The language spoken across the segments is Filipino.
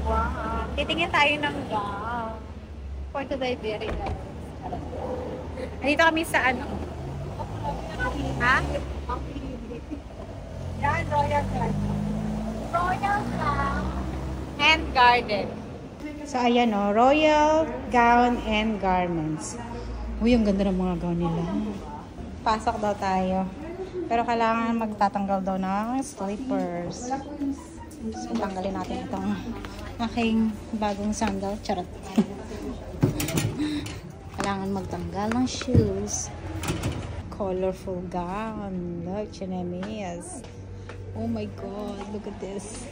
Wow. Titingin tayo ng gown. For today, very nice. Nandito kami sa ano? Ha? Yan, Royal Garden. Royal Gown and Garden. So, ayan o. Royal Gown and Garments. Uy, ang ganda ng mga gown nila. Pasok daw tayo. Pero kailangan magtatanggal daw ng slippers. So, tanggalin natin itong aking bagong sandal. Charot. Kailangan magtanggal ng shoes. Colorful gown. Look, chinemis. Oh my God, look at this.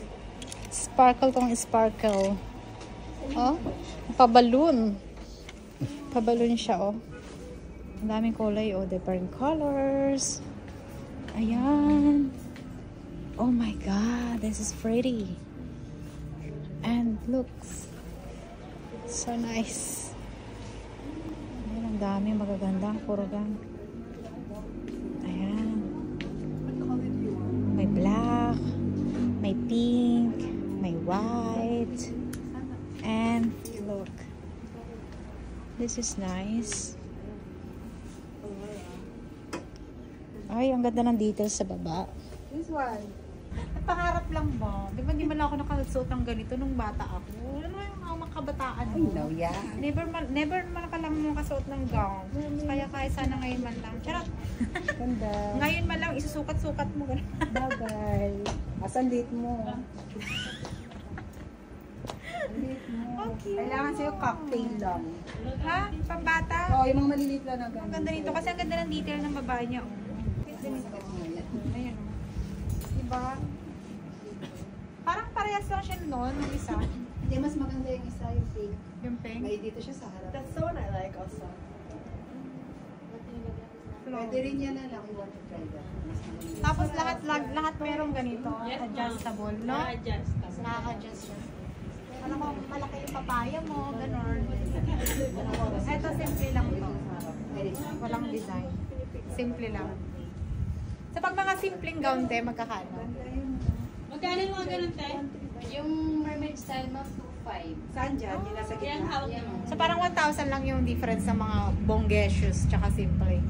Sparkle kong sparkle. Oh, paballoon. Paballoon siya, oh. Ang daming kulay, oh. Different colors. Ayan. Oh my God, this is pretty. And looks so nice. Ayan, ang daming magagandang puro gown. Ayan. May black, may pink, may white, and look. This is nice. Ay, ang ganda ng details sa baba. This one. Pangarap lang ba? Di ba hindi man ako nakasuot ng ganito nung bata ako? Ano yung mga kabataan mo? I know, yeah. Never man ka lang nakasuot ng gown. Kaya sana ngayon man lang. Charot. Ganda. Ngayon man lang, isusukat-sukat mo. Bagay. Asan date mo? Date mo. Okay. Kailangan sa'yo cocktail lang. Ha? Pambata? Oo, yung mga maliliit lang na ganun. Ang ganda nito kasi ang ganda ng detail ng babae niya. Oh. Ayan o. Diba? Parang parehas lang siya noon, yung isa. Hindi, mas maganda yung isa, yung pink. Yung pink. May dito siya sa harap. That's the one I like also. Pwede rin yan na lang. You want to try that. Tapos lahat merong ganito. Yes, Adjustable, no? Na-adjust. Nakaka-adjust siya. Alam mo, malaki yung papaya mo, gano'n. Ito, simple lang to. Walang design. Simple lang. Sa pag mga simpleng gown, te, magkakano? Magkano yung mga ganun, te? Yung mermaid style mo, 2.5. Saan dyan? Yung nasa Yan, gitna. hawak naman. So parang 1,000 lang yung difference sa mga bongge shoes tsaka simple.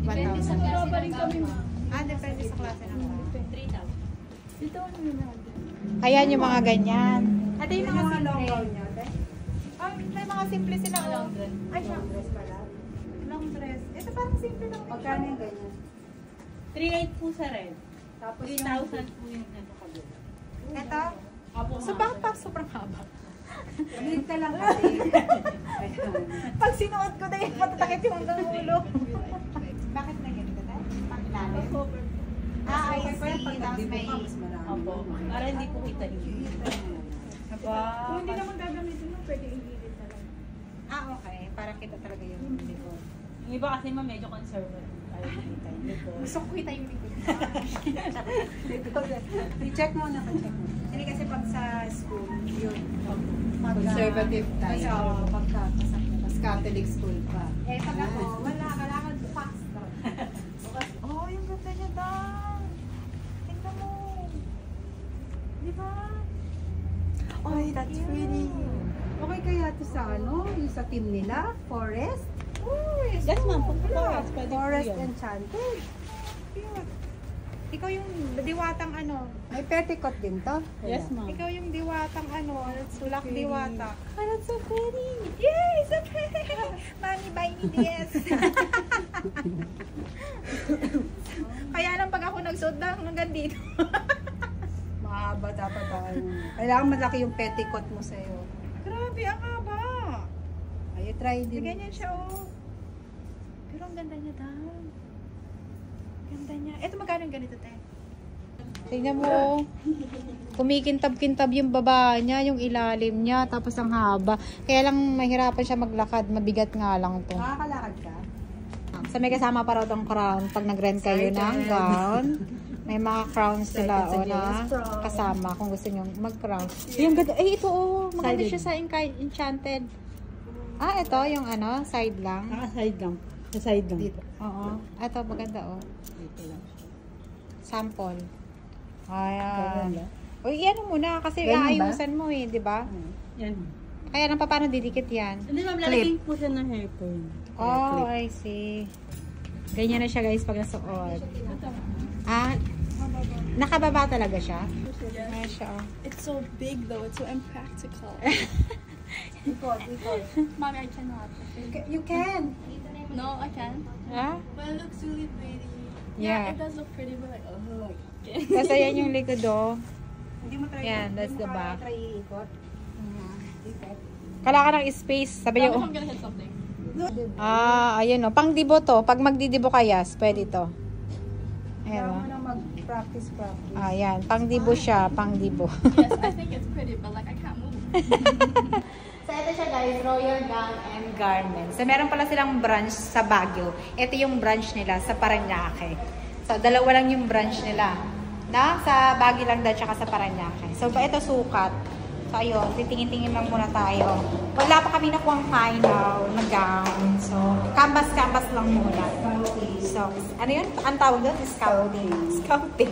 Depende sa 1,000. klase ng gown. Depende sa klase ng gown. 3,000. Dito ano yun natin? Ayan yung mga ganyan. Ito yung mga Yung long simple. gown niya, te? Oh, may mga simple sila. Long dress. Ay, siya. Long dress pala. Long dress. Ito parang simple lang. Magkano yung ganyan? 3,800 po sa red. Tapos 3,000 po yung ano kabila. Ito? Apo, So bakit pa sobrang haba? Maliit ka lang kasi. Ayan. Pag sinuot ko na yung matatakit yung hanggang ulo. Bakit na ganito tayo? Panglalim? I see. Tapos may... Mas marami. Apo. Para hindi po kita yun. Aba. Kung hindi naman gagamitin mo, pwede i-edit na lang. Okay. Para kita talaga yung likod. Yung iba kasi medyo conservative. Ayaw nakita yung likod. Gusto ko kita yung likod. I-check mo na ka-check mo. Hindi kasi pag sa school, yun. Conservative tayo. Kasi pagkakasak mo. Mas Catholic school pa. Eh, pag ako, wala, kailangan fast. Oh, yung ganda niya daw. Tingnan mo. Di ba? Oh, that's pretty. Okay kaya ito sa ano? Yung sa team nila? Forest? Oh, yes. Yes, ma'am. Forest. Pwede po Forest yun. Enchanted. Cute. Ikaw yung diwatang ano. May petticoat din to. Yes, ma'am. Ikaw yung diwatang ano. Sulak pretty. diwata. Oh, that's so pretty. Yay, so pretty. Mami, buy me this. Kaya lang pag ako nagsuot na hanggang dito. Mahaba dapat tayo. Kailangan malaki yung petticoat mo sa'yo. Grabe, ang haba. Ay, try din. Ganyan siya, oh. Pero ang ganda niya daw. Ganda niya. Ito magkano yung ganito, te? Tingnan mo. Kumikintab-kintab yung baba niya, yung ilalim niya, tapos ang haba. Kaya lang mahirapan siya maglakad. Mabigat nga lang to. Makakalakad ka? So may kasama pa raw tong crown pag nag-rent kayo ng gown. May mga crowns sila o na kasama kung gusto nyo mag-crown. Yung ganda. Eh, ito oh. Maganda siya sa Enchanted. Ito yung ano, side lang. Naka-side lang. Sa side lang. Dito. Oo. Ito, maganda oh. Dito lang. Sample. Ayan. Ganyan ba? O, iyan mo muna kasi Ganyan ba? aayusan mo eh, di ba? Yan. Kaya nang paano didikit yan? Hindi ma'am, lalagyan po siya ng hairpin. Oh, I see. Ganyan na siya guys pag nasuot. Ah, nakababa talaga siya? Ayan siya. Oh. It's so big though, it's so impractical. Mommy, I cannot. You can. No, I can't. Ah? But it looks really pretty. Yeah. It does look pretty, but like, oh, okay. Kasi yan yung likod oh. Hindi mo try. Yan, that's the back. Try iikot. Ikot. Kailangan ng space. Sabi Promise yung... I'm gonna hit something. Ah, ayun o. Pang dibo to. Pag magdidibo kayas, pwede to. Ayan Kailangan o. mo na mag-practice. Ayan. Pang dibo siya. Pang dibo. Yes, I think it's pretty, but like I can't move. So, ito siya guys. Royal Gown and Garments. So, meron pala silang branch sa Baguio. Ito yung branch nila sa Parañaque. So, dalawa lang yung branch nila. Na? Sa Baguio lang daw, tsaka sa Parañaque. So, ito sukat. So, ayun, titingin-tingin lang muna tayo. Wala pa kami nakuhang final na gown. So, canvas-canvas lang muna. So, ano yun? Ang tawag doon? Scouting. Scouting.